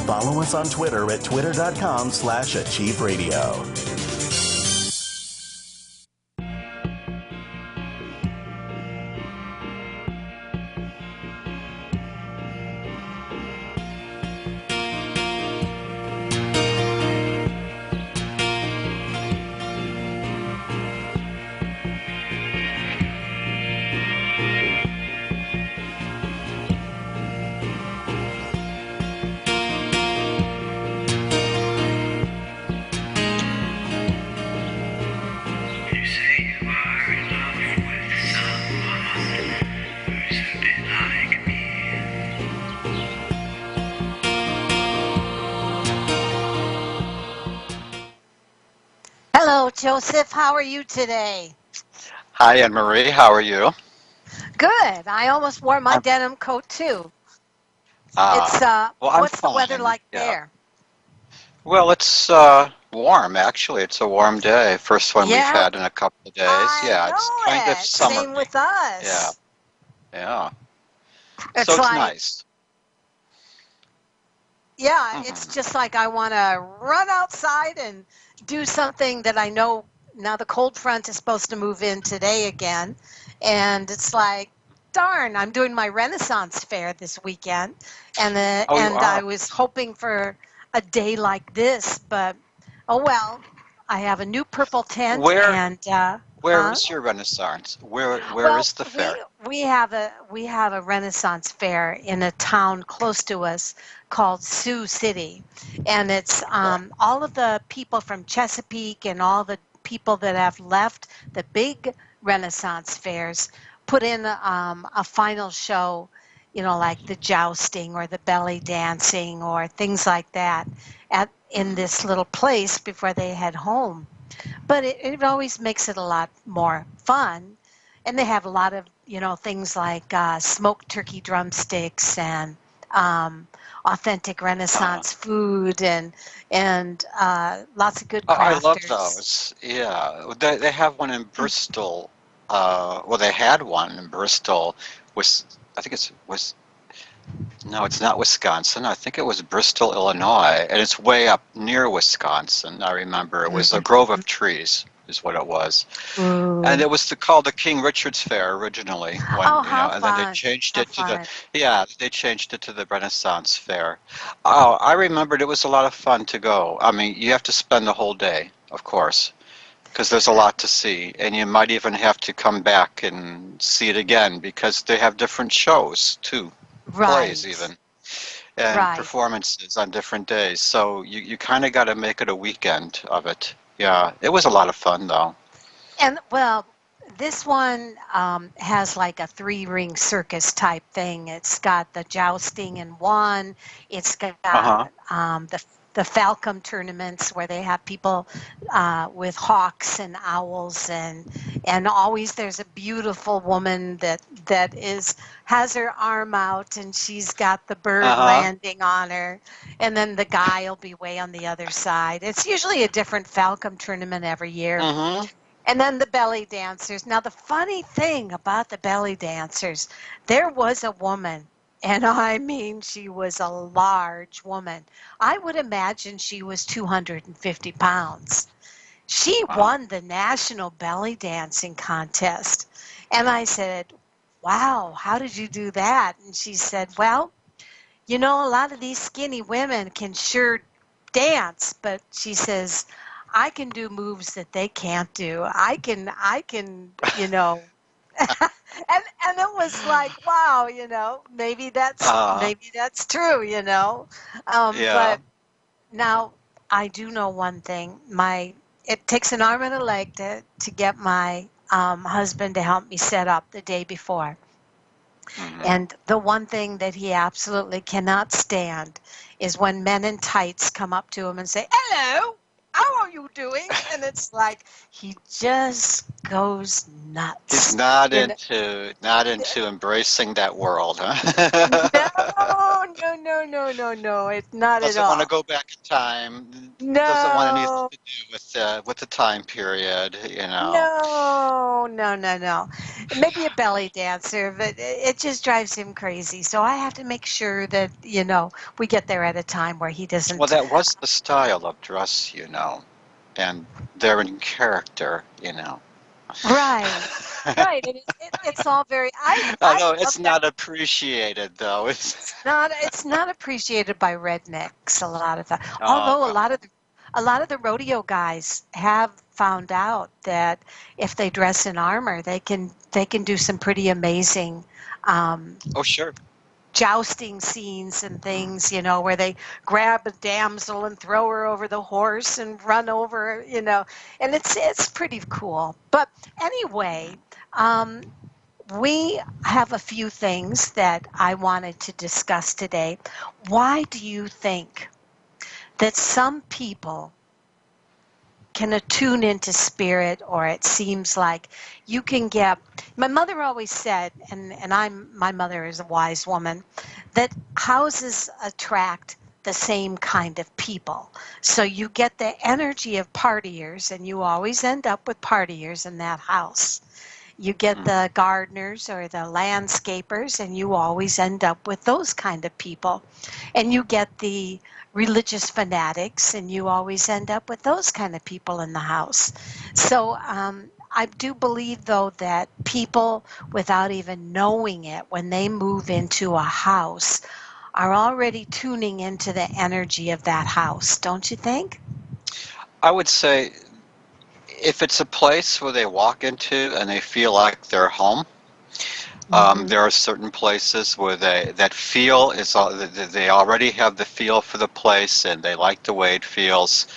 Follow us on Twitter at twitter.com/achieveradio. Hello, Joseph. How are you today? Hi, Anne-Marie. How are you? Good. I almost wore my denim coat too. It's well, I'm what's the weather fine. like Yeah. there? Well, it's warm, actually. It's a warm day. First one we've Yeah, had in a couple of days. I Yeah, it's know kind of it. summery. Same with Yeah, us. yeah. So It's it's like, nice. yeah, it's hmm just like I want to run outside and do something that I know now the cold front is supposed to move in today again. And it's like, darn, I'm doing my Renaissance fair this weekend. Oh, you And I are? was hoping for a day like this, but oh well. I have a new purple tent Where and where huh? is your Renaissance? Where Well, is the we fair? we have a Renaissance fair in a town close to us called Sioux City, and it's Okay. all of the people from Chesapeake and all the people that have left the big Renaissance fairs put in a final show, like the jousting or the belly dancing or things like that at in hmm this little place before they head home. But it always makes it a lot more fun. And they have a lot of, things like smoked turkey drumsticks and um, authentic Uh, Renaissance food and lots of good I love crafters. those. Yeah, they have one in Bristol. Well, they had one in Bristol. Was I think was No, it's not Wisconsin. I think it was Bristol, Illinois, and it's way up near Wisconsin. I remember it was a grove Mhm. of trees, is what it was, and Ooh. it was called the King Richard's Fair originally. When Oh, how and then they fun. changed How it to the fun. they changed it to the Renaissance Fair. Oh, I remembered it was a lot of fun to go. I mean, you have to spend the whole day, of course, because there's a lot to see, and you might even have to come back and see it again because they have different shows too, plays Right. even and Right. performances on different days. So you kind of got to make it a weekend of it. Yeah, it was a lot of fun though. And well, this one has like a three-ring circus type thing. It's got the jousting in one. It's got Uh-huh. the falcon tournaments where they have people with hawks and owls and always there's a beautiful woman that has her arm out and she's got the bird Uh-huh. landing on her, and then the guy will be way on the other side. It's usually a different falcon tournament every year. Mm-hmm. And then the belly dancers. Now, the funny thing about the belly dancers, there was a woman, and I mean, she was a large woman. I would imagine she was 250 pounds. She Wow. won the national belly dancing contest. And I said, wow, how did you do that? And she said, well, a lot of these skinny women can sure dance, but she says, I can do moves that they can't do. And it was like, wow, maybe that's Uh, maybe that's true. yeah. But now I do know one thing. It takes an arm and a leg to get my husband to help me set up the day before. Mm-hmm. And the one thing that he absolutely cannot stand is when men in tights come up to him and say, hello, how are you doing? And it's like he just goes He's nuts. You know, not into embracing that world, no, huh? no, no, no, no. It's not at Doesn't want to all. go back in time. Doesn't want anything No, to do with the time period. no. Maybe a belly dancer, but it just drives him crazy. So I have to make sure that, we get there at a time where he Well, doesn't. that was the style of dress, and they're in character. Right, right. And it's all very. I Although love it's that. not appreciated, though. It's not appreciated by rednecks a lot of the. Oh, Although no. a lot of the rodeo guys have found out that if they dress in armor, they can do some pretty amazing um, Oh, sure. jousting scenes and things, where they grab a damsel and throw her over the horse and run over, and it's pretty cool. But anyway, um, we have a few things that I wanted to discuss today. Why do you think that some people can attune into spirit, or it seems like you can get, my mother always said, and my mother is a wise woman, that houses attract the same kind of people. So you get the energy of partiers, and you always end up with partiers in that house. You get Mhm. the gardeners or the landscapers, and you always end up with those kind of people. And you get the religious fanatics, and you always end up with those kind of people in the house. So I do believe, though, that people, without even knowing it, when they move into a house, are already tuning into the energy of that house, don't you think? I would say if it's a place where they walk into and they feel like they're home, Hmm. there are certain places where that feel is they already have the feel for the place and they like the way it feels.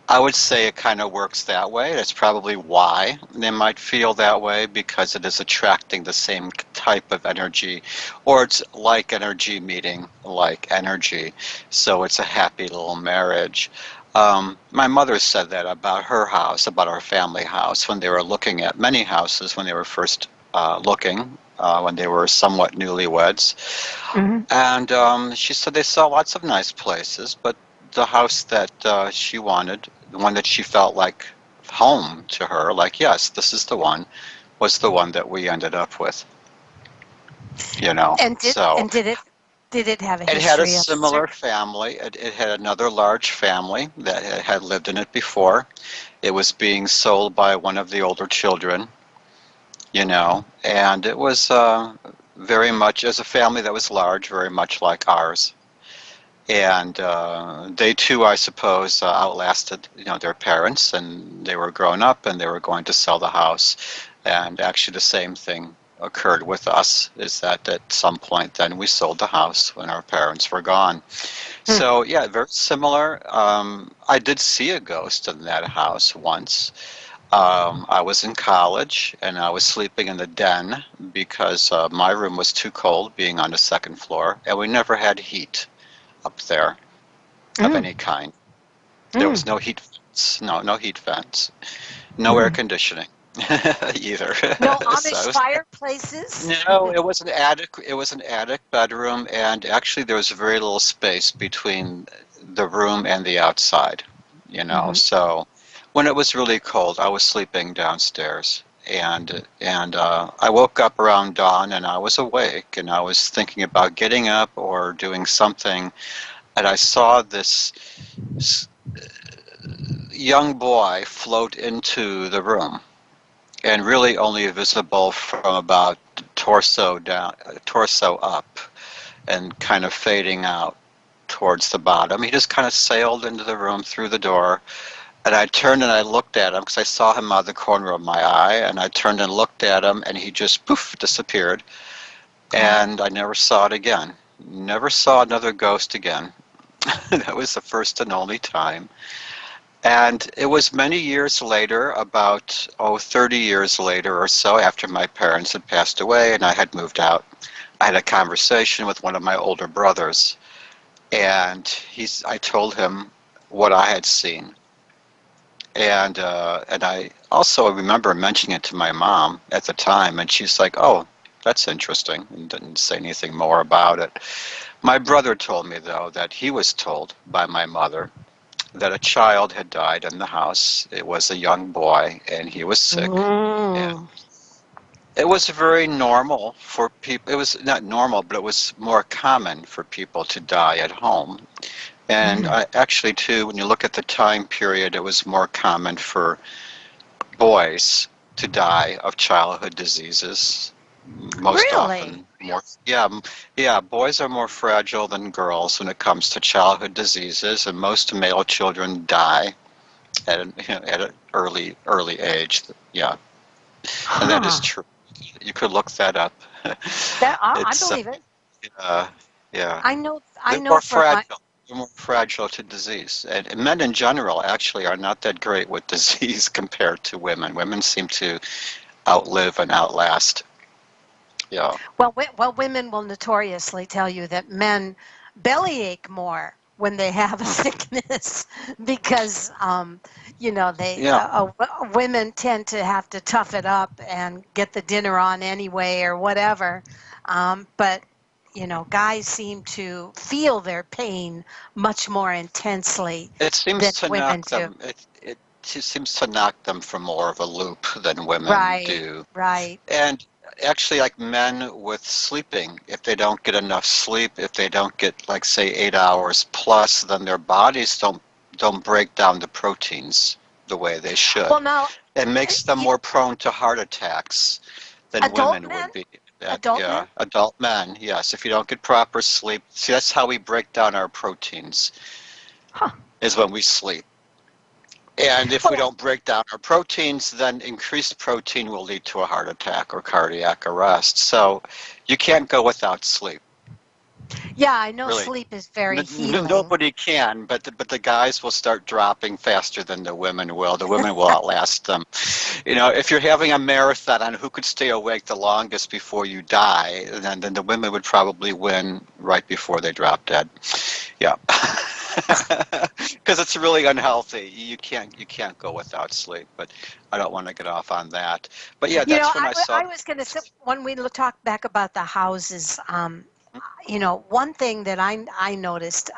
I would say it kind of works that way. That's probably why they might feel that way, because it is attracting the same type of energy, or it's like energy meeting like energy. So it's a happy little marriage. My mother said that about her house, about our family house, when they were looking at many houses when they were first looking, when they were somewhat newlyweds. Hmm. And she said they saw lots of nice places, but the house that she wanted, the one that she felt like home to her, like, yes, this is the one, was the one that we ended up with, you know. And did So and did it have a it had a history of similar family. It had another large family that had lived in it before. It was being sold by one of the older children, and it was very much, as a family that was large, very much like ours. And they too, I suppose, outlasted their parents, and they were grown up, and they were going to sell the house. And actually, the same thing occurred with us. Is that at some point, then we sold the house when our parents were gone. Hmm. So yeah, very similar. I did see a ghost in that house once. I was in college, and I was sleeping in the den because my room was too cold, being on the second floor, and we never had heat up there of Mm, any kind. There mm, was no heat vents, no heat vents, no air mm. conditioning either. No So Amish fireplaces? no, it was an attic. It was an attic bedroom, and actually there was very little space between the room and the outside. Hmm. So when it was really cold, I was sleeping downstairs, and I woke up around dawn, and I was awake, and I was thinking about getting up or doing something, and I saw this young boy float into the room, and really only visible from about torso up, and kind of fading out towards the bottom. He just kind of sailed into the room through the door, and I turned and I looked at him because I saw him out of the corner of my eye, and I turned and looked at him, and he just poof disappeared, Oh, and I never saw it again. Never saw another ghost again. That was the first and only time. And it was many years later, about 30 years later or so, after my parents had passed away and I had moved out. I had a conversation with one of my older brothers, and I told him what I had seen. And I also remember mentioning it to my mom at the time, and she's like, "Oh, That's interesting, and didn't say anything more about it. My brother told me, though, that he was told by my mother that a child had died in the house. It was a young boy, and he was sick. And Mm. it was very normal for people. It was not normal, but it was more common for people to die at home. And actually, too, when you look at the time period, it was more common for boys to die of childhood diseases. Most Really? often, more, yeah, yeah, boys are more fragile than girls when it comes to childhood diseases, and most male children die at an early age. Yeah, and that is Huh. true. You could look that up. I It's believe it. uh, yeah, I know. I they're know more for my. fragile. They're more fragile to disease, and men in general actually are not that great with disease compared to women. Women seem to outlive and outlast. Yeah. Well, women will notoriously tell you that men bellyache more when they have a sickness because, Yeah. women tend to have to tough it up and get the dinner on anyway or whatever. But, guys seem to feel their pain much more intensely It seems than to women knock do. them. It seems to knock them for more of a loop than women Right, do. right. And actually, like men with sleeping, if they don't get enough sleep, if they don't get like say 8 hours plus, then their bodies don't break down the proteins the way they Well, should. now, It makes them you, more prone to heart attacks than adult women men, would be. adult Yeah, men. adult men, yes. If you don't get proper sleep, see, that's how we break down our proteins, Huh. is when we sleep. And if we Well, don't break down our proteins, then increased protein will lead to a heart attack or cardiac arrest. So you can't go without sleep, yeah, I know really. sleep is very healing. Nobody can, but the guys will start dropping faster than the women will. The women will outlast them. If you're having a marathon on who could stay awake the longest before you die, then the women would probably win right before they drop dead. Yeah. Because it's really unhealthy. You can't go without sleep. But I don't want to get off on that. But yeah, that's when I saw. I was going to say, when we talk back about the houses, one thing that I noticed,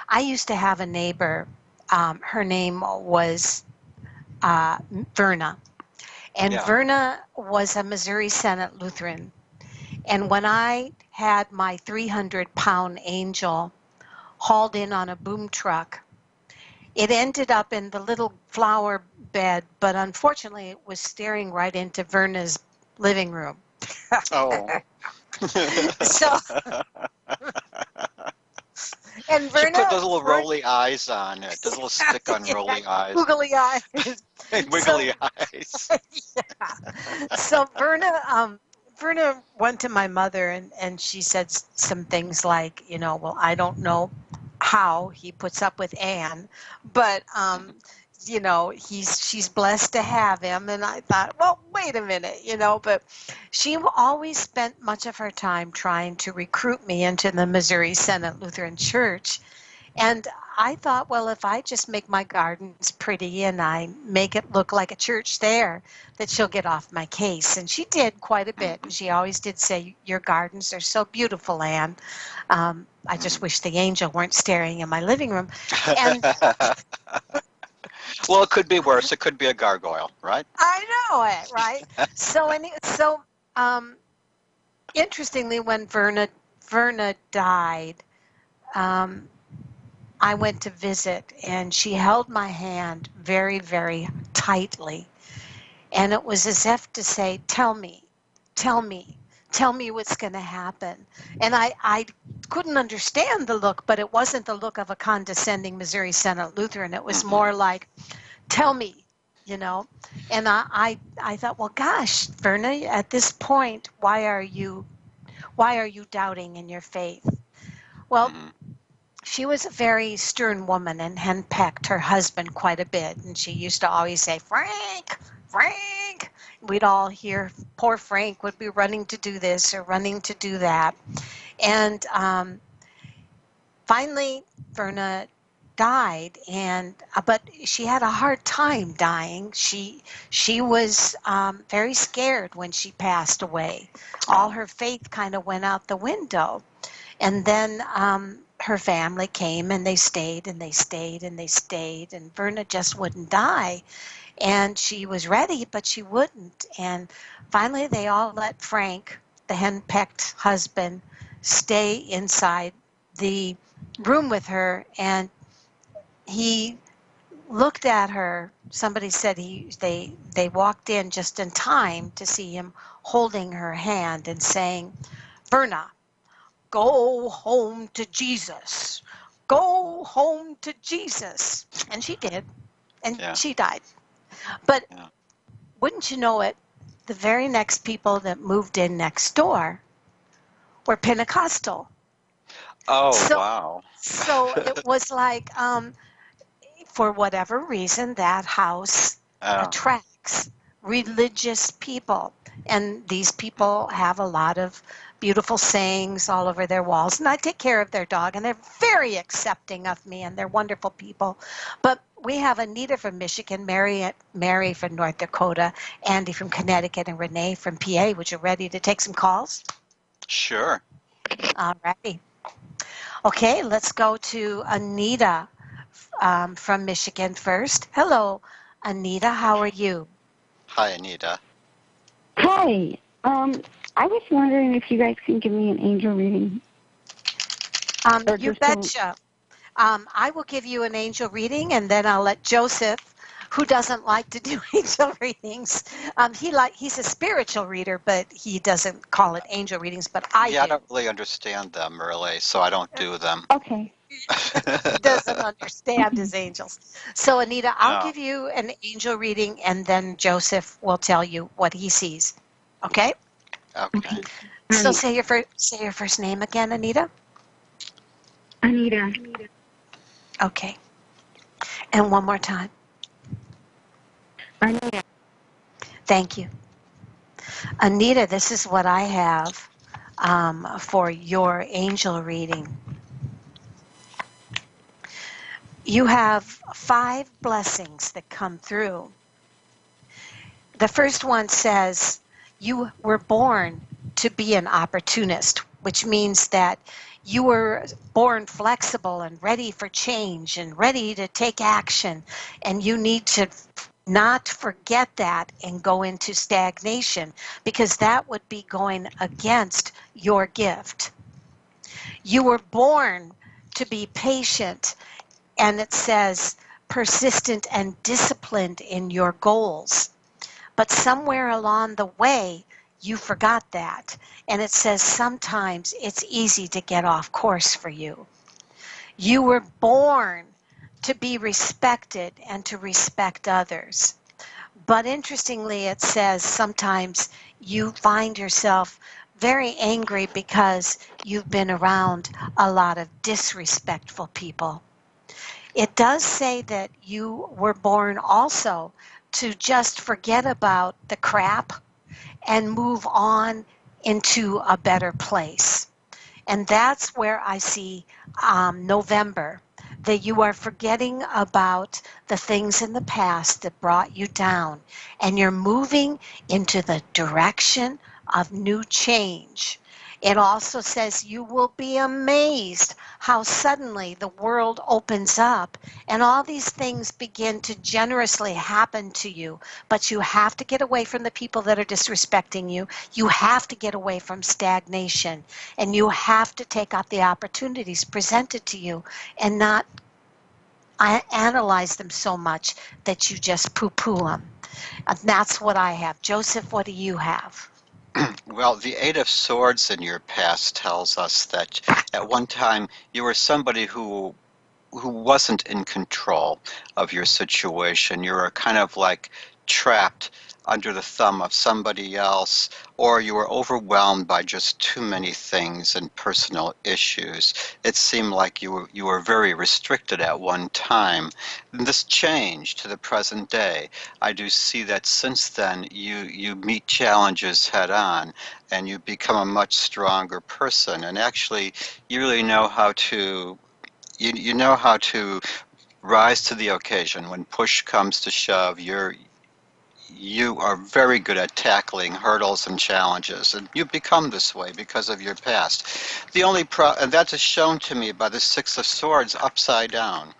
I used to have a neighbor, her name was uh, Verna, and Yeah. Verna was a Missouri Synod Lutheran. And when I had my 300-pound angel hauled in on a boom truck, it ended up in the little flower bed, but unfortunately it was staring right into Verna's living room. Oh. So, and She put Verna, those little rolly eyes on it. Those little stick-on yeah, rolly eyes. googly eyes. So, Wiggly eyes. yeah. So Verna went to my mother and she said some things like, well, I don't know how he puts up with Anne, but she's blessed to have him. And I thought, well, wait a minute, but she always spent much of her time trying to recruit me into the Missouri Synod Lutheran Church. And I thought, well, if I just make my gardens pretty and I make it look like a church there, that she'll get off my case. And she did quite a bit. And she always did say, your gardens are so beautiful, Anne. I just wish the angel weren't staring in my living room. And Well, it could be worse. It could be a gargoyle, right? I know it, right? So interestingly, when Verna died, um, I went to visit, and she held my hand very, very tightly. And it was as if to say, tell me, tell me, tell me what's going to happen. And I couldn't understand the look, but it wasn't the look of a condescending Missouri Synod Lutheran. It was Hmm. more like, tell me, you know. And I thought, well, gosh, Verna, at this point, why are you doubting in your faith? Well, Hmm. she was a very stern woman and henpecked her husband quite a bit. And she used to always say, Frank, Frank. We'd all hear poor Frank would be running to do this or running to do that. And finally, Verna died, and but she had a hard time dying. She was very scared when she passed away. All Oh, her faith kind of went out the window. And then her family came and they stayed and they stayed and they stayed, and Verna just wouldn't die. And she was ready, but she wouldn't. And finally, they all let Frank, the henpecked husband, stay inside the room with her. And he looked at her. Somebody said they walked in just in time to see him holding her hand and saying, "Verna, go home to Jesus. Go home to Jesus." And she did. And yeah, she died. But yeah. wouldn't you know it, the very next people that moved in next door were Pentecostal. Oh, So wow. so it was like for whatever reason that house Oh, attracts religious people, and these people have a lot of beautiful sayings all over their walls, and I take care of their dog, and they're very accepting of me, and they're wonderful people. But we have Anita from Michigan, Mary from North Dakota, Andy from Connecticut, and Renee from PA. Would you ready to take some calls? sure. All righty. Okay, let's go to Anita from Michigan first. Hello, Anita. How are you? Hi, Anita. Hi. I was wondering if you guys can give me an angel reading. Or You just a, betcha. I will give you an angel reading, and then I'll let Joseph, who doesn't like to do angel readings, he's a spiritual reader, but he doesn't call it angel readings, but I Yeah, I do. don't really understand them, really, so I don't do them. okay. He doesn't understand his angels. So, Anita, I'll Oh, give you an angel reading, and then Joseph will tell you what he sees. Okay? okay. Okay. So, Right. say your first name again, Anita. Anita. Okay. And one more time. Anita. Thank you. Anita, this is what I have for your angel reading. You have 5 blessings that come through. The first one says, you were born to be an opportunist, which means that you were born flexible and ready for change and ready to take action. And you need to not forget that and go into stagnation, because that would be going against your gift. You were born to be patient, and it says persistent and disciplined in your goals. But somewhere along the way, you forgot that. And it says sometimes it's easy to get off course for you. You were born to be respected and to respect others. But interestingly, it says sometimes you find yourself very angry because you've been around a lot of disrespectful people. It does say that you were born also to just forget about the crap and move on into a better place. And that's where I see November, that you are forgetting about the things in the past that brought you down, and you're moving into the direction of new change. It also says you will be amazed how suddenly the world opens up and all these things begin to generously happen to you. But you have to get away from the people that are disrespecting you. You have to get away from stagnation, and you have to take out the opportunities presented to you and not analyze them so much that you just poo-poo them. And that's what I have. Joseph, what do you have? Well, the Eight of Swords in your past tells us that at one time you were somebody who wasn't in control of your situation. You were kind of like trapped under the thumb of somebody else, or you were overwhelmed by just too many things and personal issues. It seemed like you were very restricted at one time. And this changed to the present day. I do see that since then you meet challenges head on and you become a much stronger person, and actually you really know how to you know how to rise to the occasion. When push comes to shove, you are very good at tackling hurdles and challenges, and you become this way because of your past. The only and that is shown to me by the Six of Swords upside down.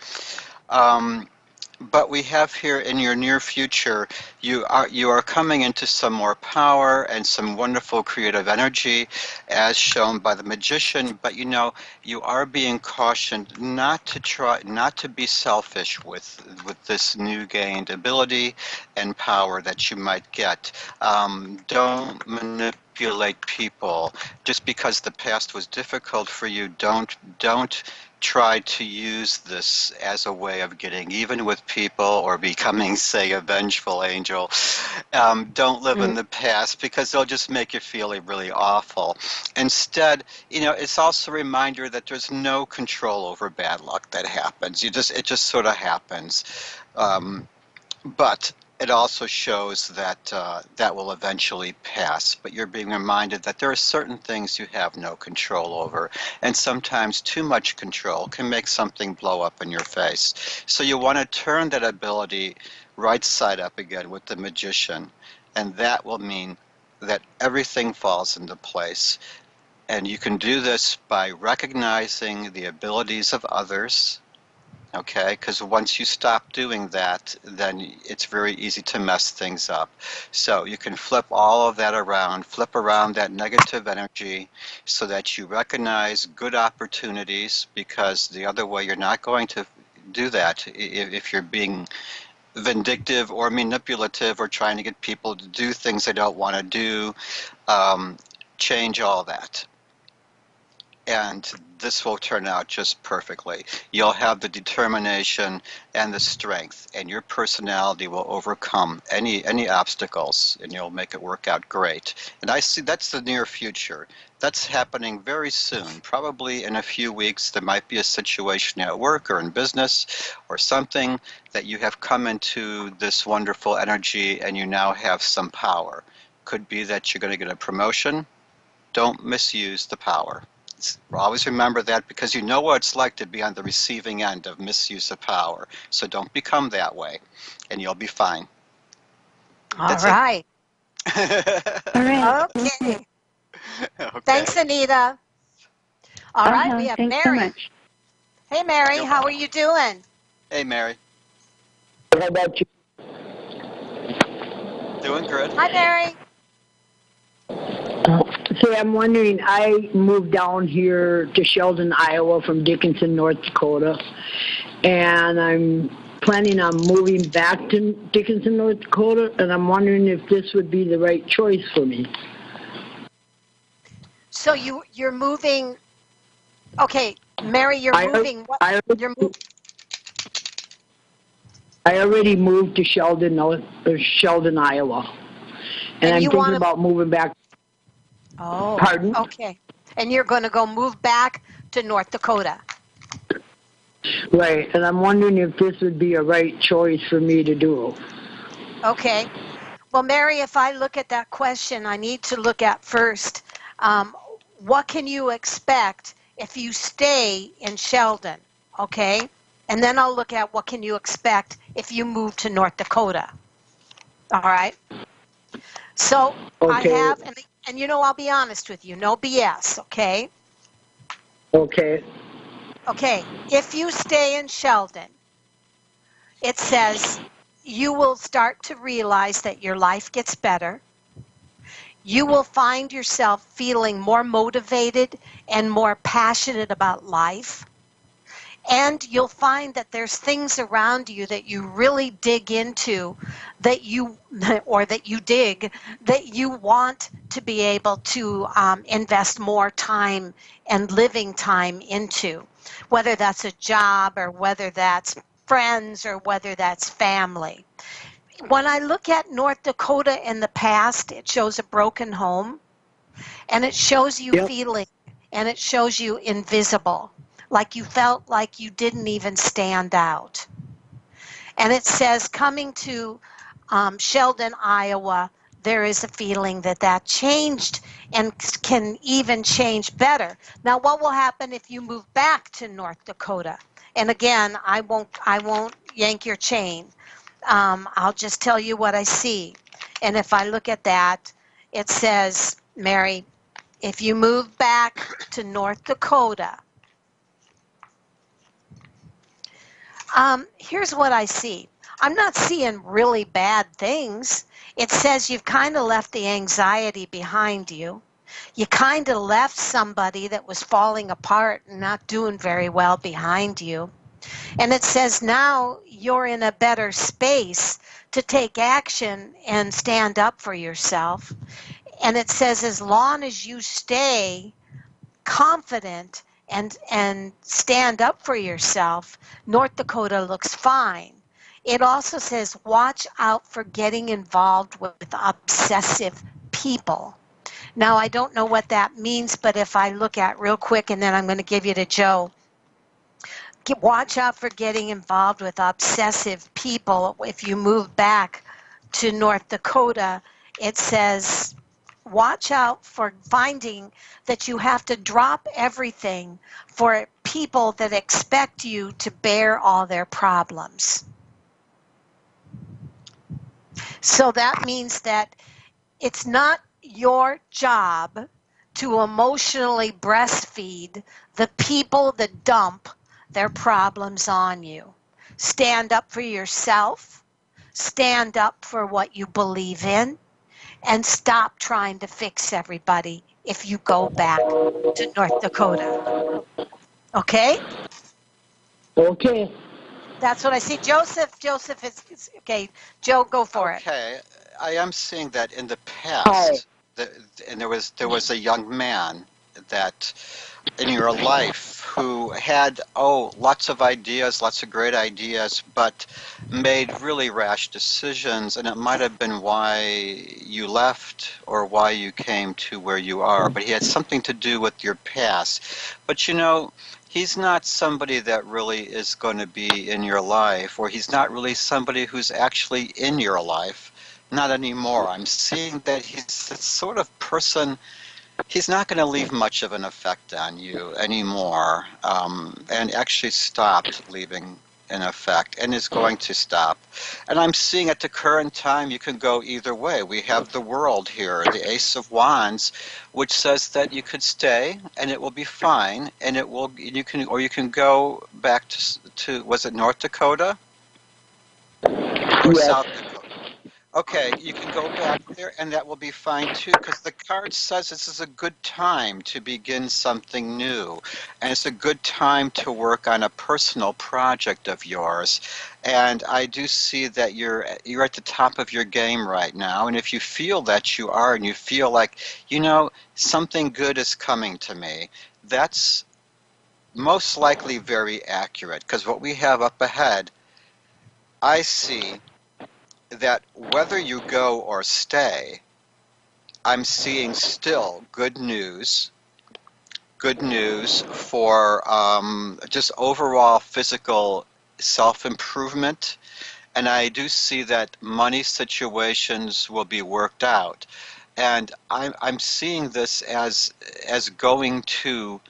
But we have here in your near future, you are coming into some more power and some wonderful creative energy, as shown by the Magician. But you are being cautioned not to be selfish with this new gained ability and power that you might get. Don't manipulate people just because the past was difficult for you. Don't try to use this as a way of getting even with people or becoming, say, a vengeful angel. Don't live in the past, because they'll just make you feel really awful. Instead, it's also a reminder that there's no control over bad luck that happens. It just sort of happens. But it also shows that that will eventually pass. But you're being reminded that there are certain things you have no control over, and sometimes too much control can make something blow up in your face. So you want to turn that ability right side up again with the Magician, and that will mean that everything falls into place. And you can do this by recognizing the abilities of others. Okay, because once you stop doing that, then it's very easy to mess things up. So you can flip all of that around, flip around that negative energy so that you recognize good opportunities, because the other way you're not going to do that if you're being vindictive or manipulative or trying to get people to do things they don't want to do. Change all that. And this will turn out just perfectly. You'll have the determination and the strength, and your personality will overcome any obstacles, and you'll make it work out great. And I see that's the near future. That's happening very soon. Probably in a few weeks, there might be a situation at work or in business or something that you have come into this wonderful energy, and you now have some power. Could be that you're going to get a promotion. Don't misuse the power. Always remember that, because you know what it's like to be on the receiving end of misuse of power. So don't become that way, and you'll be fine. All right. All right. Okay. Thanks, Anita. All right, we have Thanks Mary. so much. Hey, Mary, how are you doing? Hey, Mary. How about you? Doing good. Hi, Mary. Say, I'm wondering, I moved down here to Sheldon, Iowa from Dickinson, North Dakota, and I'm planning on moving back to Dickinson, North Dakota, and I'm wondering if this would be the right choice for me. So you're moving. Okay, Mary, you're moving. I already moved to Sheldon, Iowa, and I'm thinking about moving back. Oh, pardon? Okay. And you're going to go move back to North Dakota. Right, and I'm wondering if this would be a right choice for me to do. Okay. Well, Mary, if I look at that question, I need to look at first, what can you expect if you stay in Sheldon, okay? And then I'll look at what can you expect if you move to North Dakota. All right? So Okay. I have, and I'll be honest with you, no BS, okay? Okay. Okay, if you stay in Sheldon, it says you will start to realize that your life gets better. You will find yourself feeling more motivated and more passionate about life. And you'll find that there's things around you that you really dig into, that you want to be able to invest more time and living time into, whether that's a job or whether that's friends or whether that's family. When I look at North Dakota in the past, it shows a broken home, and it shows you feeling, and it shows you invisible, like you felt like you didn't even stand out. And it says coming to Sheldon, Iowa, there is a feeling that changed and can even change better. Now, what will happen if you move back to North Dakota? And again, I won't yank your chain. I'll just tell you what I see. And if I look at that, it says, Mary, if you move back to North Dakota, here's what I see. I'm not seeing really bad things. It says you've kind of left the anxiety behind you. You kind of left somebody that was falling apart and not doing very well behind you. And it says now you're in a better space to take action and stand up for yourself. And it says as long as you stay confident and stand up for yourself, North Dakota looks fine. It also says watch out for getting involved with obsessive people. Now, I don't know what that means, but if I look at real quick, and then I'm going to give you to Joe, watch out for getting involved with obsessive people. If you move back to North Dakota, it says watch out for finding that you have to drop everything for people that expect you to bear all their problems. So that means that it's not your job to emotionally breastfeed the people that dump their problems on you. Stand up for yourself, stand up for what you believe in, and stop trying to fix everybody if you go back to North Dakota. Okay? Okay. That's what I see. Joseph is okay. Joe, go for it. Okay, I am seeing that in the Hi. past, and there was a young man that in your life who had lots of ideas, lots of great ideas, but made really rash decisions, and it might have been why you left or why you came to where you are, but he had something to do with your past. But you know, he's not somebody that really is going to be in your life, or he's not really somebody who's actually in your life. Not anymore. I'm seeing that he's the sort of person, he's not going to leave much of an effect on you anymore, and actually stopped leaving an effect and is going to stop. And I'm seeing at the current time you can go either way. We have the world here, the Ace of Wands, which says that you could stay and it will be fine, and it will, you can go back to was it North Dakota or Yes. South Dakota? Okay, you can go back there and that will be fine too, because the card says this is a good time to begin something new, and it's a good time to work on a personal project of yours. And I do see that you're at the top of your game right now, and if you feel that you are, and you feel like, you know, something good is coming to me, that's most likely very accurate, because what we have up ahead, I see that whether you go or stay, I'm seeing still good news for just overall physical self-improvement, and I do see that money situations will be worked out, and I'm seeing this as going to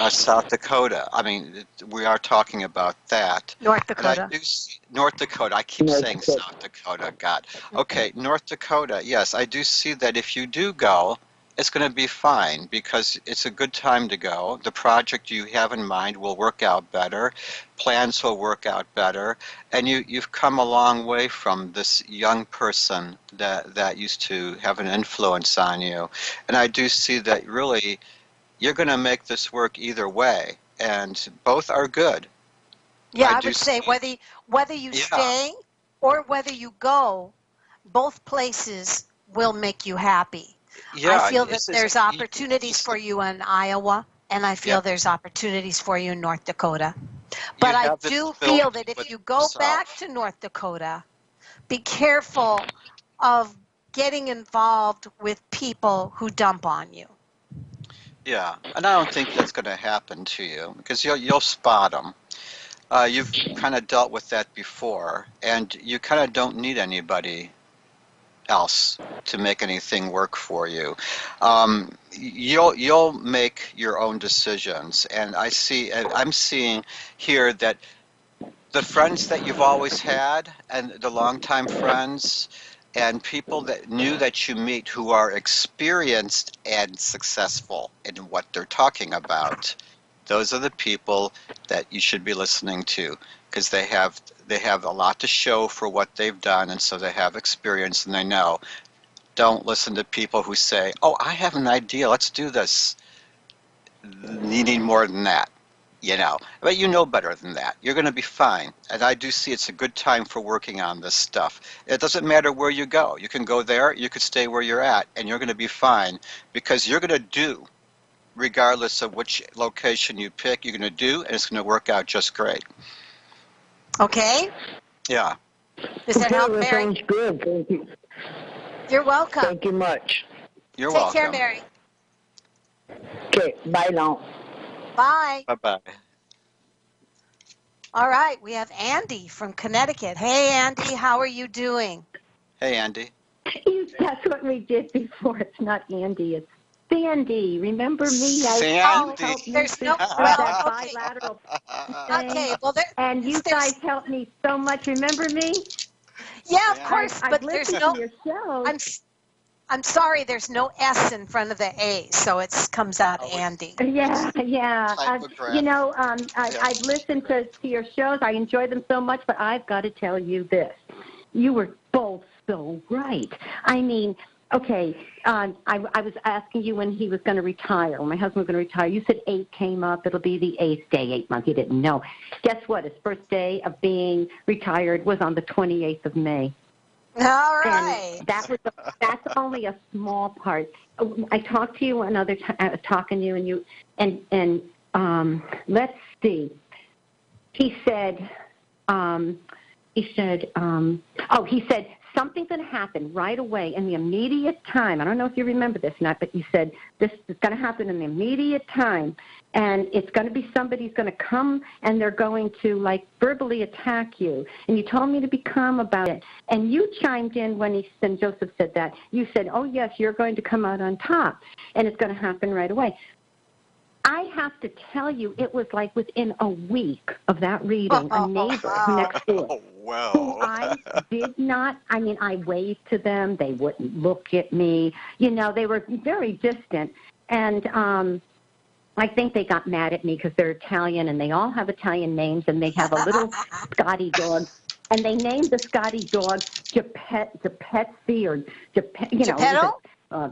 South Dakota. I mean, we are talking about that. North And I Dakota. do see North Dakota. I keep North saying Dakota. South Dakota. God. Okay, North Dakota. Yes, I do see that if you do go, it's going to be fine because it's a good time to go. The project you have in mind will work out better. Plans will work out better. And you've come a long way from this young person that used to have an influence on you. And I do see that really you're going to make this work either way, and both are good. Yeah, I do would say see, whether you yeah, stay or whether you go, both places will make you happy. I yeah. feel that This is there's opportunities for you in Iowa, and I yeah. feel there's opportunities for you in North Dakota. You But I have this do feel ability that if with you go back yourself. to North Dakota, be careful of getting involved with people who dump on you. Yeah, and I don't think that's going to happen to you because you'll spot them. You've kind of dealt with that before, and you kind of don't need anybody else to make anything work for you. You'll make your own decisions, and I'm seeing here that the friends that you've always had and the longtime friends and people that new that you meet who are experienced and successful in what they're talking about, those are the people that you should be listening to, because they have a lot to show for what they've done, and so they have experience and they know. Don't listen to people who say, "Oh, I have an idea, let's do this." You need more than that. But you know better than that. You're going to be fine. And I do see it's a good time for working on this stuff. It doesn't matter where you go. You can go there, you could stay where you're at, and you're going to be fine, because you're going to do, regardless of which location you pick, you're going to do, and it's going to work out just great. Okay. Yeah. Does that help, Mary? Sounds good. Thank you. You're welcome. Thank you much. You're welcome. Take care, Mary. Okay, bye now. Bye. Bye-bye. All right, we have Andy from Connecticut. Hey, Andy, how are you doing? Hey, Andy. That's what we did before. It's not Andy, it's Sandy. Remember me? Sandy. There's no that okay. bilateral thing. Okay, well, And you guys helped me so much. Remember me? Yeah, of course, but there's no. To your shows. I'm sorry, there's no S in front of the A, so it comes out Andy. Yeah. I've listened to your shows. I enjoy them so much, but I've got to tell you this. You were both so right. I mean, okay, I was asking you when he was going to retire, when my husband was going to retire. You said 8 came up. It'll be the 8th day, 8 months. You didn't know. Guess what? His first day of being retired was on the 28th of May. All right. And that's only a small part. I talked to you another time, talking to you, and let's see. He said something's going to happen right away in the immediate time. I don't know if you remember this or not, but you said this is going to happen in the immediate time, and it's going to be somebody's going to come and they're going to, like, verbally attack you. And you told me to be calm about it. And you chimed in when Joseph said that. You said, oh, yes, you're going to come out on top, and it's going to happen right away. I have to tell you, it was like within a week of that reading, a neighbor next door, who I did not, I waved to them. They wouldn't look at me. They were very distant. And I think they got mad at me because they're Italian, and they all have Italian names, and they have a little Scotty dog. And they named the Scotty dog Geppetzi or Geppetto?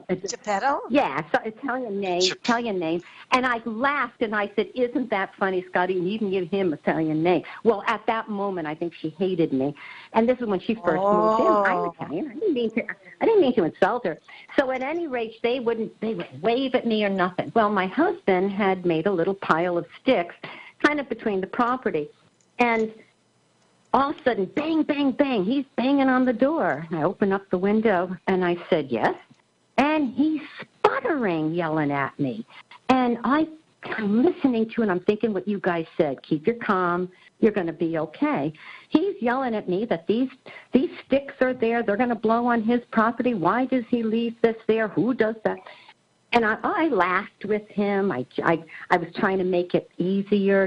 Geppetto? Yeah, so Italian name. And I laughed and I said, "Isn't that funny, Scotty? You even give him an Italian name." Well, at that moment, I think she hated me, and this is when she first moved in. I'm Italian. I didn't mean to insult her. So at any rate, they would wave at me or nothing. Well, my husband had made a little pile of sticks, kind of between the property, and all of a sudden, bang, bang, bang, he's banging on the door. I open up the window and I said, "Yes." And he's sputtering, yelling at me. And I'm listening to it, and I'm thinking what you guys said. Keep your calm. You're going to be okay. He's yelling at me that these sticks are there. They're going to blow on his property. Why does he leave this there? Who does that? And I laughed with him. I was trying to make it easier,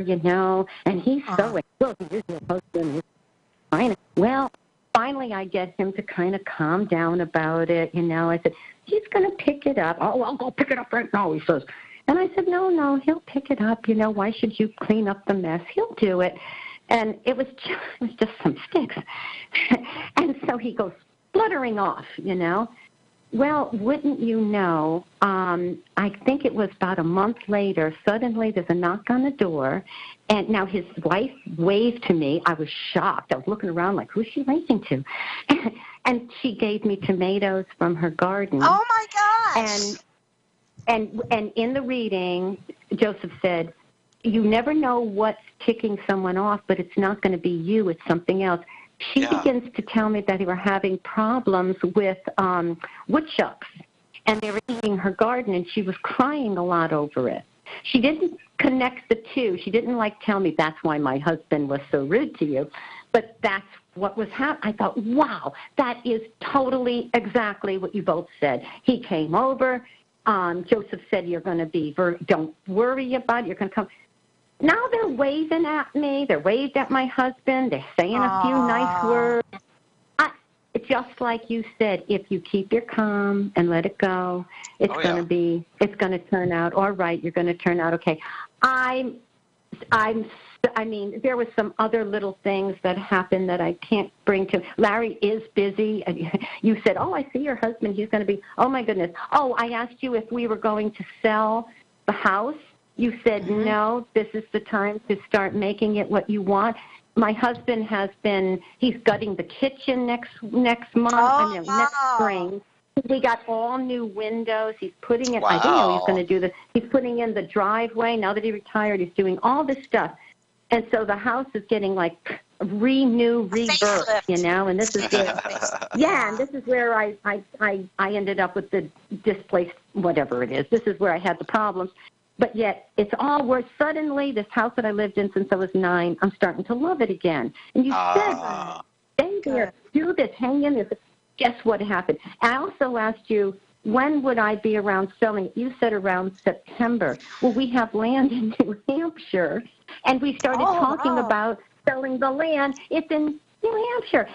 And he's so well, he's your husband. He's fine. Well, finally, I get him to kind of calm down about it. I said, he's going to pick it up. "Oh, I'll go pick it up right now," he says. And I said, no, he'll pick it up. Why should you clean up the mess? He'll do it. And it was just some sticks. And so he goes fluttering off, Well, wouldn't you know, I think it was about a month later, suddenly there's a knock on the door, and now his wife waved to me. I was shocked. I was looking around like, who's she waving to? And she gave me tomatoes from her garden. Oh, my gosh. And in the reading, Joseph said, you never know what's ticking someone off, but it's not going to be you. It's something else. She begins to tell me that they were having problems with woodchucks, and they were eating her garden, and she was crying a lot over it. She didn't connect the two. She didn't tell me that's why my husband was so rude to you, but that's what was happening. I thought, wow, that is totally exactly what you both said. He came over. Joseph said, you're going to be, don't worry about it. You're going to come. Now they're waving at me. They're waved at my husband. They're saying a few nice words. Just like you said, if you keep your calm and let it go, it's going to turn out all right. You're going to turn out okay. I mean, there was some other little things that happened that I can't bring to. Larry is busy. You said, oh, I see your husband. He's going to be, oh, my goodness. Oh, I asked you if we were going to sell the house. You said, no, this is the time to start making it what you want. My husband he's gutting the kitchen next month, next spring. We got all new windows. He's putting in, I didn't know he was going to do this. He's putting in the driveway. Now that he retired, he's doing all this stuff. And so the house is getting like rebirth, you know, and this is where, and this is where I ended up with the displaced, whatever it is. This is where I had the problems. But yet it's all worse. Suddenly, this house that I lived in since I was 9, I'm starting to love it again. And you said, stay there, do this, hang in there. Guess what happened? I also asked you, when would I be around selling? You said around September. Well, we have land in New Hampshire, and we started talking about selling the land. It's in New Hampshire,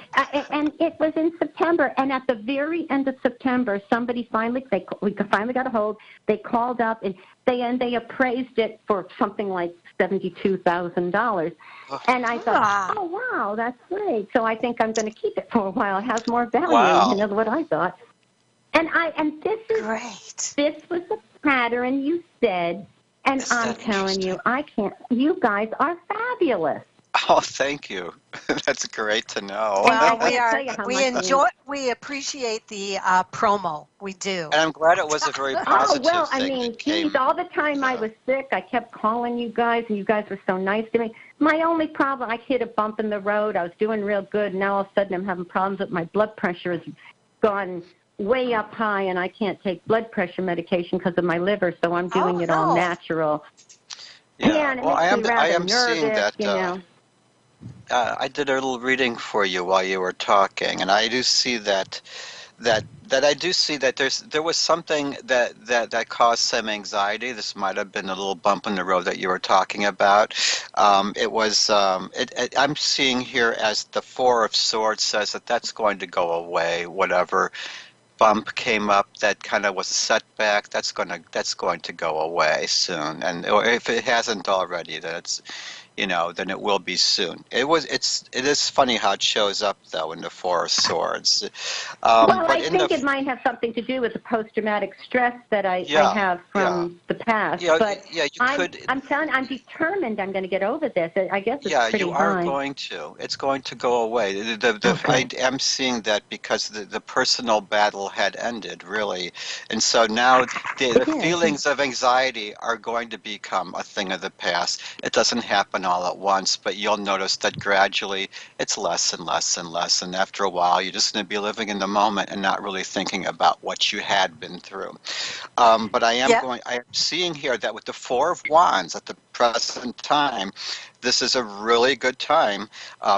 and it was in September. And at the very end of September, somebody we finally got a hold. They called up, and they appraised it for something like $72,000. And I thought, oh, wow, that's great. So I think I'm going to keep it for a while. It has more value, you know, what I thought. And this is great. This was the pattern you said, and I'm telling you, you guys are fabulous. Oh, thank you. That's great to know. Well, we appreciate the promo. We do. And I'm glad it was a very positive thing. I mean, geez, all the time I was sick, I kept calling you guys, and you guys were so nice to me. My only problem, I hit a bump in the road. I was doing real good, and now all of a sudden I'm having problems with my blood pressure. Has gone way up high, and I can't take blood pressure medication because of my liver, so I'm doing it all natural. Yeah, and it well, makes me I am nervous, seeing that. You know. I did a little reading for you while you were talking, and I do see that there was something that caused some anxiety. This might have been a little bump in the road that you were talking about. I'm seeing here as the Four of Swords says that's going to go away. Whatever bump came up that kind of was a setback, that's going to go away soon. And or if it hasn't already, then it will be soon. It is funny how it shows up though in the Four of Swords. I think it might have something to do with the post-traumatic stress that I have from the past. You could. I'm telling you, I'm determined. I'm going to get over this. I guess it's pretty you are high. going to. It's going to go away. I am seeing that because the personal battle had ended really, and so now the feelings of anxiety are going to become a thing of the past. It doesn't happen all at once, but you'll notice that gradually it's less and less and less, and after a while you're just going to be living in the moment and not really thinking about what you had been through. But I am seeing here that with the Four of Wands at the present time, this is a really good time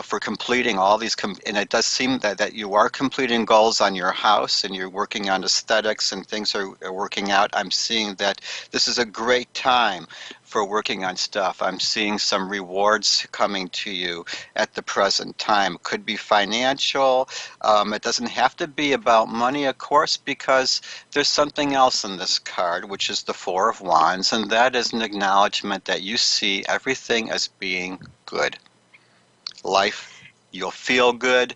for completing all these, and it does seem that you are completing goals on your house and you're working on aesthetics and things are working out. I'm seeing that this is a great time for working on stuff. I'm seeing some rewards coming to you at the present time. Could be financial. It doesn't have to be about money, of course, because there's something else in this card, which is the Four of Wands, and that is an acknowledgement that you see everything as being good. Life, you'll feel good,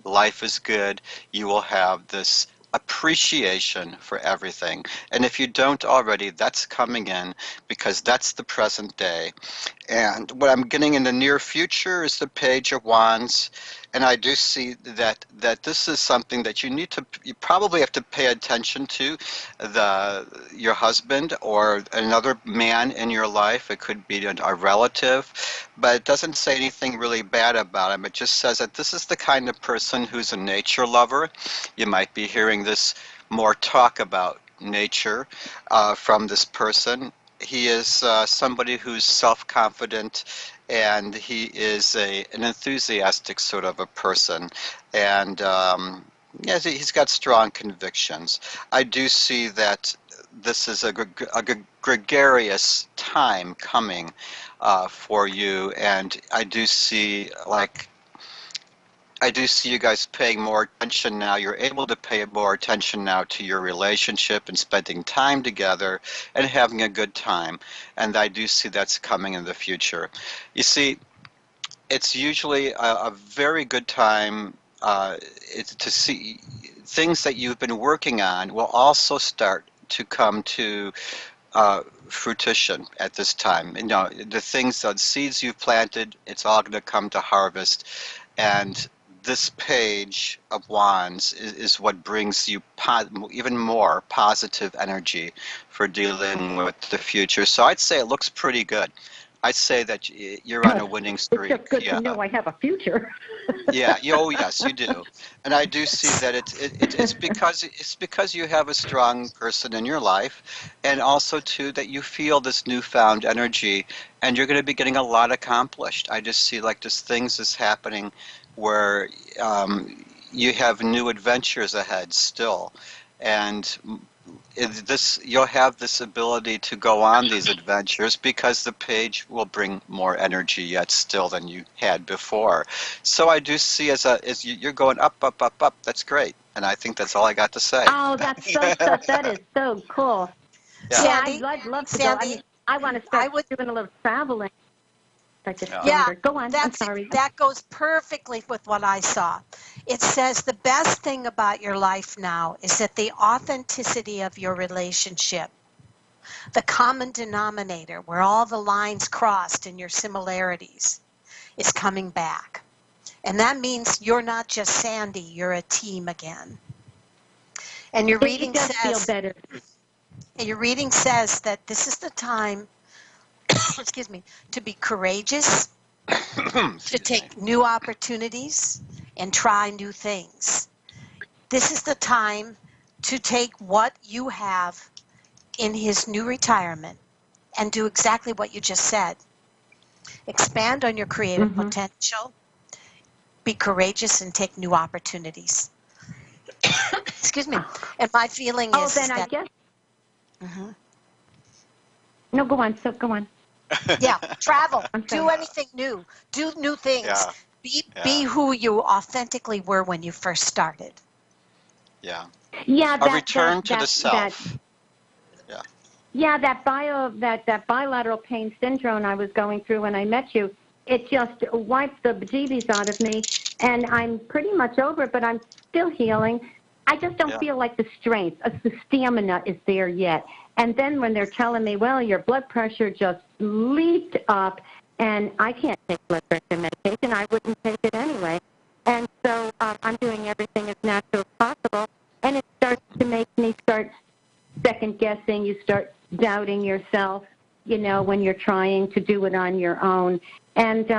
life is good, you will have this appreciation for everything. And if you don't already, that's coming in because that's the present day. And what I'm getting in the near future is the Page of Wands. And I do see that this is something that you probably have to pay attention to, your husband or another man in your life. It could be a relative, but it doesn't say anything really bad about him. It just says that this is the kind of person who's a nature lover. You might be hearing this more talk about nature from this person. He is somebody who's self-confident, and he is an enthusiastic sort of a person, and yes, he's got strong convictions. I do see that this is a gregarious time coming for you, and I do see you guys paying more attention now. You're able to pay more attention now to your relationship and spending time together and having a good time. And I do see that's coming in the future. You see, it's usually a very good time to see things that you've been working on will also start to come to fruition at this time. You know, the things, the seeds you've planted, it's all going to come to harvest. And this page of wands is what brings you even more positive energy for dealing with the future. So I'd say it looks pretty good. I'd say that you're on a winning streak. It's just good to know I have a future. Yeah. Oh, yes, you do. And I do see that it's because you have a strong person in your life, and also too that you feel this newfound energy, and you're going to be getting a lot accomplished. I just see like just things is happening where you have new adventures ahead still, and you'll have this ability to go on these adventures because the page will bring more energy yet still than you had before. So I do see as you're going up, up, up, up. That's great, and I think that's all I got to say. Oh, that is so cool. Yeah. Sandy, I'd love to go. I mean, I want to start doing a little traveling. Go on. I'm sorry. That goes perfectly with what I saw. It says the best thing about your life now is that the authenticity of your relationship, the common denominator where all the lines crossed in your similarities, is coming back. And that means you're not just Sandy, you're a team again. And your reading does feel better. And your reading says that this is the time excuse me, to be courageous, to take new opportunities and try new things. This is the time to take what you have in his new retirement and do exactly what you just said. Expand on your creative potential, be courageous, and take new opportunities. Excuse me. And my feeling is then that... I guess... No, go on. Go on. Yeah, travel. Do anything new. Do new things. Yeah. Be who you authentically were when you first started. Yeah. Yeah. A return to the self. Yeah, that bilateral pain syndrome I was going through when I met you, it just wiped the bejeebies out of me, and I'm pretty much over it, but I'm still healing. I just don't feel like the strength, the stamina is there yet. And then when they're telling me, well, your blood pressure just leaped up, and I can't take blood pressure medication, I wouldn't take it anyway. And so I'm doing everything as natural as possible, and it starts to make me start second-guessing. You start doubting yourself, when you're trying to do it on your own. And,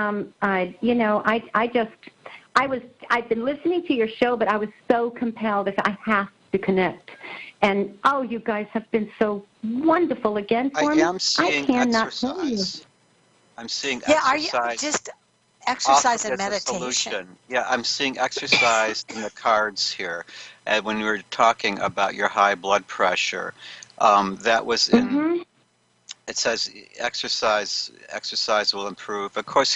I've been listening to your show, but I was so compelled that I have to connect. And, you guys have been so wonderful again for me. I am seeing exercise. I'm seeing exercise. Are you just exercise and meditation? Yeah, I'm seeing exercise in the cards here. And when we were talking about your high blood pressure, that was in... It says exercise will improve. Of course,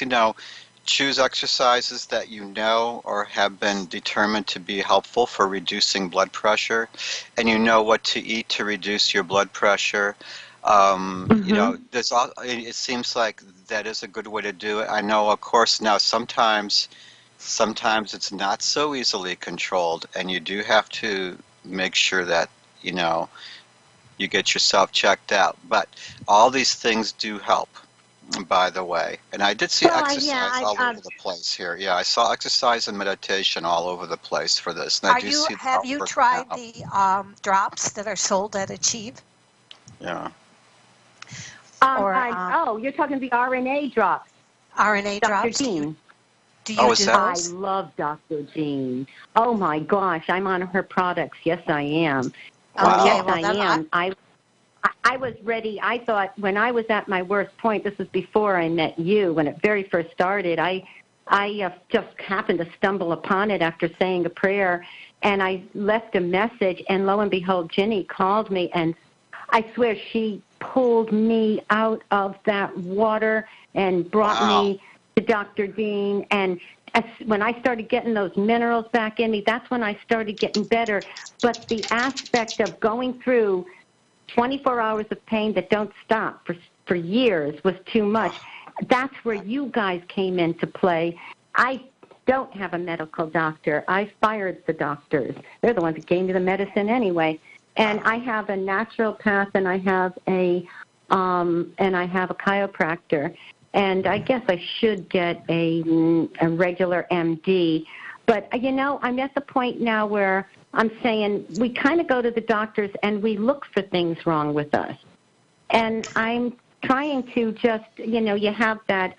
choose exercises that you know or have been determined to be helpful for reducing blood pressure, and you know what to eat to reduce your blood pressure. It seems like that is a good way to do it. I know, of course, now sometimes it's not so easily controlled, and you do have to make sure that, you get yourself checked out. But all these things do help, by the way. And I did see exercise all over the place here. Yeah, I saw exercise and meditation all over the place for this. And Have you tried the drops that are sold at Achieve? Yeah. You're talking the RNA drops. RNA drops. Dr. Jean. Do you do I those? love Dr. Jean. Oh, my gosh. I'm on her products. Yes, I am. Okay, yes, I am. I was ready. I thought when I was at my worst point, this was before I met you, when it very first started, I just happened to stumble upon it after saying a prayer, and I left a message, and lo and behold, Ginny called me, and I swear she pulled me out of that water and brought me to Dr. Dean. And when I started getting those minerals back in me, that's when I started getting better. But the aspect of going through 24 hours of pain that don't stop for years was too much. That's where you guys came into play. I don't have a medical doctor. I fired the doctors. They're the ones that gave me the medicine anyway. And I have a naturopath, and I have a chiropractor. And I guess I should get a regular MD. But, I'm at the point now where I'm saying we kind of go to the doctors and we look for things wrong with us. And I'm trying to just, you have that,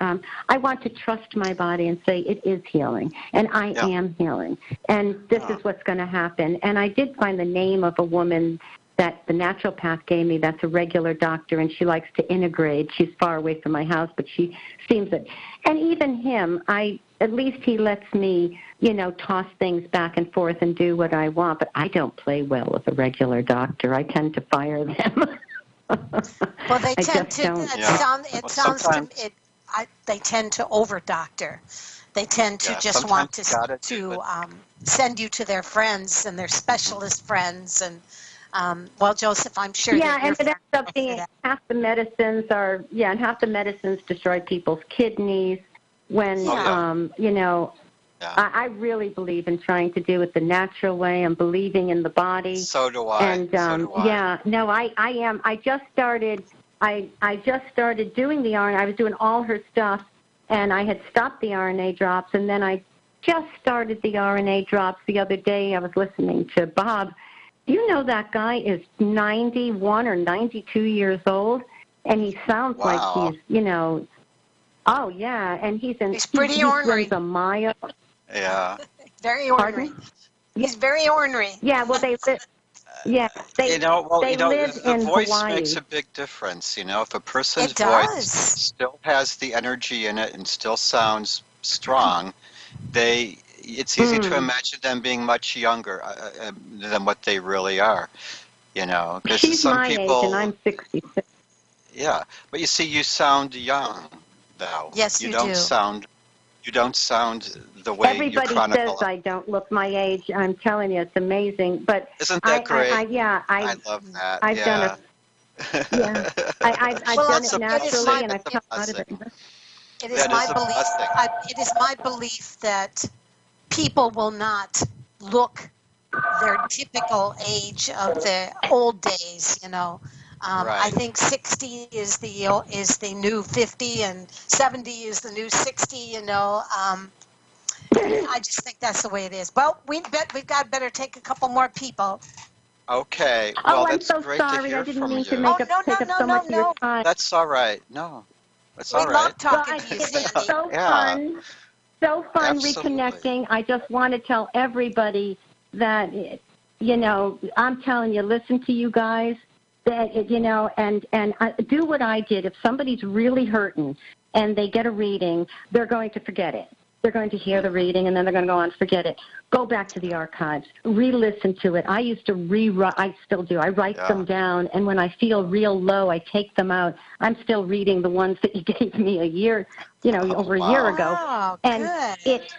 I want to trust my body and say it is healing, and I am healing, and this is what's going to happen. And I did find the name of a woman that the naturopath gave me that's a regular doctor, and she likes to integrate. She's far away from my house, but she seems that. And even him, at least he lets me, toss things back and forth and do what I want, but I don't play well with a regular doctor. I tend to fire them. Well, they tend to. They tend to over-doctor. They tend to just want to send you to their friends and their specialist friends. And Joseph, I'm sure. Yeah, and it ends up being half the medicines destroy people's kidneys. When I really believe in trying to do it the natural way and believing in the body. So do I. And I am. I just started doing the RNA. I was doing all her stuff, and I had stopped the RNA drops, and then I just started the RNA drops the other day. I was listening to Bob. You know that guy is 91 or 92 years old, and he sounds like he's, oh yeah, and he's pretty ornery. He runs a mile. Yeah. Very ornery. Pardon? He's very ornery. Yeah, well, the voice Hawaii. makes a big difference. If a person's voice still has the energy in it and still sounds strong, it's easy to imagine them being much younger than what they really are. Because She's some my people, age, and I'm 66. Yeah, but you see, you sound young, though. Yes, you don't do. You don't sound the way Everybody you chronicle. says I don't look my age. I'm telling you, it's amazing. But isn't that great? I love that. I've done it. Yeah, I've done it naturally, and I've come out of it. It is my belief. It is my belief that people will not look their typical age of the old days. I think 60 is the new 50, and 70 is the new 60. I just think that's the way it is. Well, we've better take a couple more people. Okay. Well, I'm that's so great sorry. to hear I didn't from mean you. to take up so much of your time. That's all right. No, that's all We right. love talking to you, It was Sandy. so fun. So fun Absolutely. reconnecting. I just want to tell everybody that, I'm telling you, listen to you guys, that, and do what I did. If somebody's really hurting and they get a reading, they're going to forget it. They're going to hear the reading, and then they're going to go on and forget it. Go back to the archives. Re-listen to it. I used to rewrite. I still do. I write them down, and when I feel real low, I take them out. I'm still reading the ones that you gave me a year ago. Wow, And it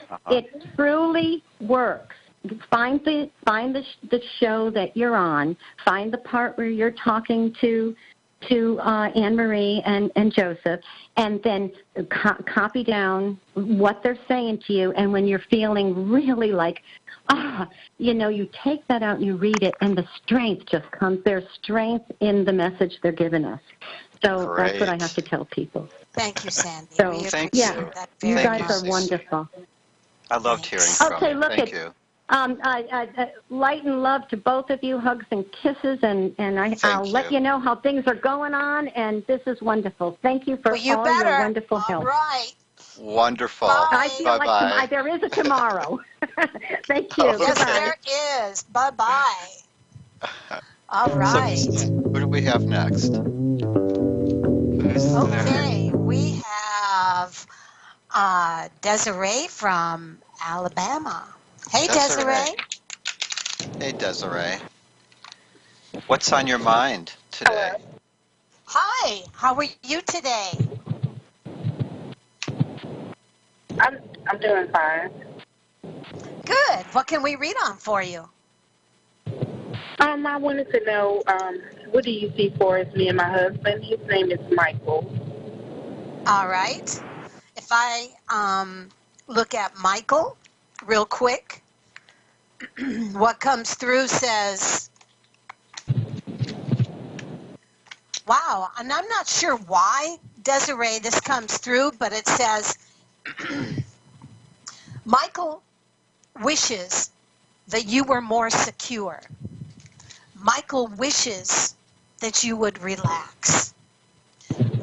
truly works. Find the show that you're on. Find the part where you're talking to Anne-Marie and Joseph, and then copy down what they're saying to you. And when you're feeling really like, you take that out and you read it, and the strength just comes. There's strength in the message they're giving us. So that's what I have to tell people. Thank you, Sandy. So, we thank appreciate you. that You very guys much. are wonderful. I loved hearing from you. Thank you. Light and love to both of you, hugs and kisses, and I'll let you know how things are going on, and this is wonderful. Thank you for all your wonderful help. All right. Wonderful. Bye. I feel like there is a tomorrow. Thank you. Okay. Yes, there is. Bye-bye. All So right. who do we have next? Who's there? Okay, we have Desiree from Alabama. Hey, Desiree. Desiree. Hey, Desiree. What's on your mind today? Hello. Hi, how are you today? I'm doing fine. Good. What can we read on for you? I wanted to know, what do you see for us, me and my husband? His name is Michael. All right. If I look at Michael real quick, what comes through says, wow, and I'm not sure why, Desiree, this comes through, but it says, Michael wishes that you were more secure. Michael wishes that you would relax.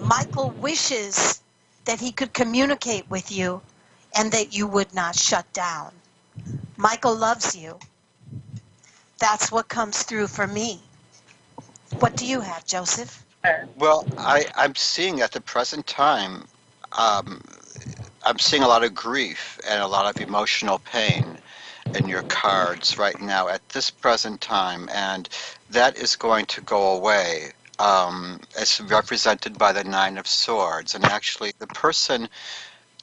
Michael wishes that he could communicate with you and that you would not shut down. Michael loves you. That's what comes through for me. What do you have, Joseph? Well, I'm seeing at the present time, um, I'm seeing a lot of grief and a lot of emotional pain in your cards right now at this present time, and that is going to go away. As represented by the Nine of Swords, and actually the person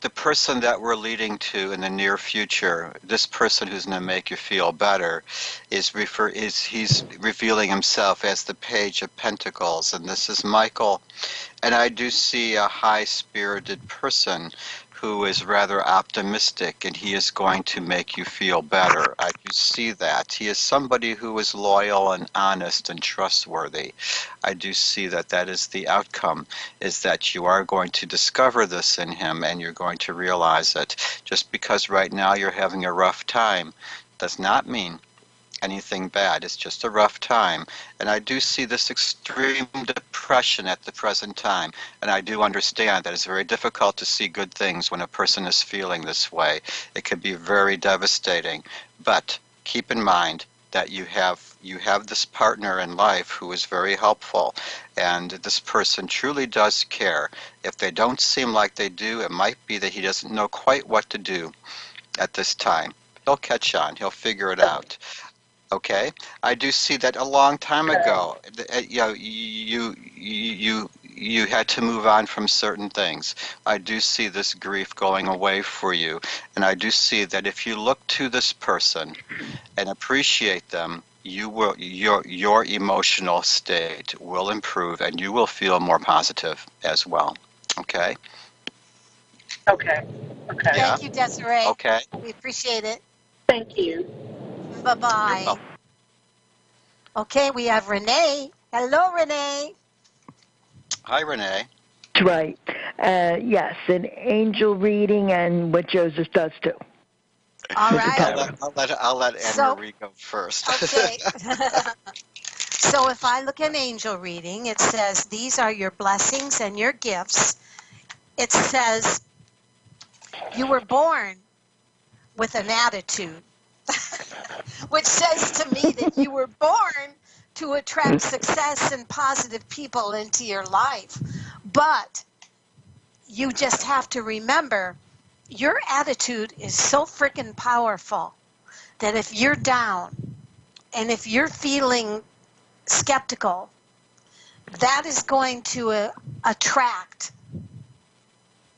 that we're leading to in the near future, this person who's going to make you feel better, he's revealing himself as the Page of Pentacles, and this is Michael. And I do see a high-spirited person who is rather optimistic, and he is going to make you feel better. I do see that. He is somebody who is loyal and honest and trustworthy. I do see that that is the outcome, is that you are going to discover this in him, and you're going to realize it. Just because right now you're having a rough time does not mean anything bad. It's just a rough time. And I do see this extreme depression at the present time. And I do understand that it's very difficult to see good things when a person is feeling this way. It can be very devastating. But keep in mind that you have this partner in life who is very helpful, and this person truly does care. If they don't seem like they do, it might be that he doesn't know quite what to do at this time. He'll catch on. He'll figure it out. Okay, I do see that a long time ago, you know, you had to move on from certain things. I do see this grief going away for you, and I do see that if you look to this person and appreciate them, your emotional state will improve, and you will feel more positive as well. Okay. Okay. Okay. Yeah. Thank you, Desiree. Okay. We appreciate it. Thank you. You're Bye-bye. welcome. Okay, we have Renee. Hello, Renee. Hi, Renee. That's right. Yes, an angel reading and what Joseph does too. All right. I'll let Anne So- Marie go first. Okay. So if I look at angel reading, it says, these are your blessings and your gifts. It says, you were born with an attitude, which says to me that you were born to attract success and positive people into your life. But you just have to remember, your attitude is so freaking powerful that if you're down and if you're feeling skeptical, that is going to attract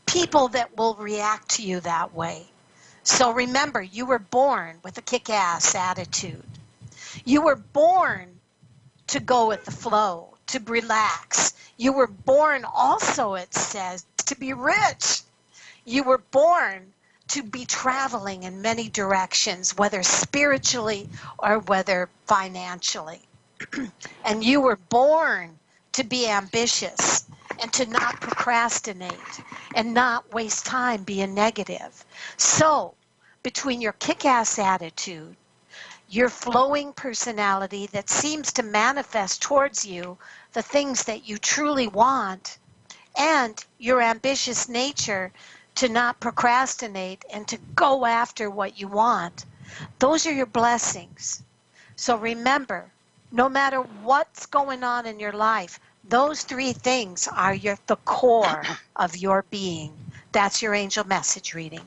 people that will react to you that way. So remember, you were born with a kick-ass attitude. You were born to go with the flow, to relax. You were born also, it says, to be rich. You were born to be traveling in many directions, whether spiritually or whether financially. And you were born to be ambitious and to not procrastinate and not waste time being negative. So, between your kick-ass attitude, your flowing personality that seems to manifest towards you the things that you truly want, and your ambitious nature to not procrastinate and to go after what you want, those are your blessings. So remember, No matter what's going on in your life, those three things are the core of your being. That's your angel message reading.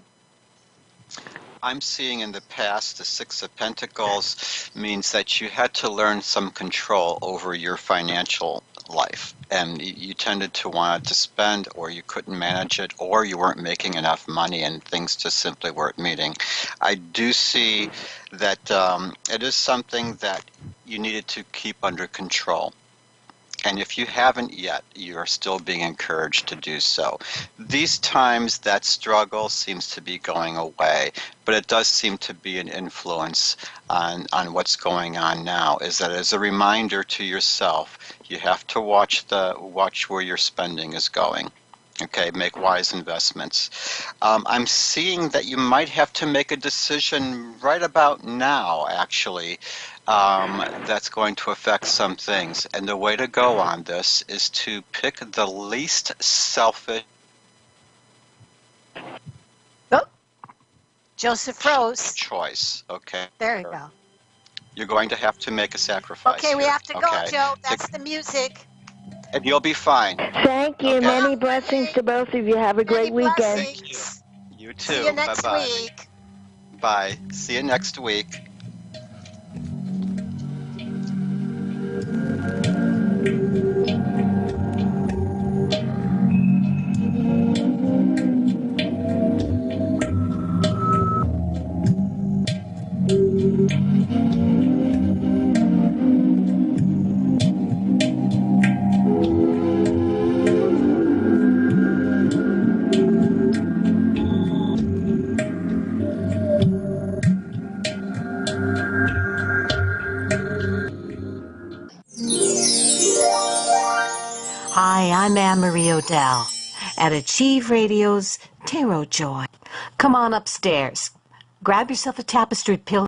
I'm seeing in the past the Six of Pentacles means that you had to learn some control over your financial life, and you tended to want to spend, or you couldn't manage it, or you weren't making enough money and things just simply weren't meeting. I do see that it is something that you needed to keep under control. And if you haven't yet, you are still being encouraged to do so. These times, that struggle seems to be going away, but it does seem to be an influence on what's going on now. Is that as a reminder to yourself, you have to watch where your spending is going. Okay, make wise investments. I'm seeing that you might have to make a decision right about now, actually, that's going to affect some things. And the way to go on this is to pick the least selfish Joseph froze. choice. Okay. There you go. You're going to have to make a sacrifice. Okay, we here. have to go, Joe. That's the music. And you'll be fine. Thank you. Okay. Many blessings to both of you. Have a great weekend. Blessings. You too. See you next Bye-bye. week. Bye. See you next week. Hi, I'm Anne-Marie Odell at Achieve Radio's Tarot Joy. Come on upstairs. Grab yourself a tapestried pillow.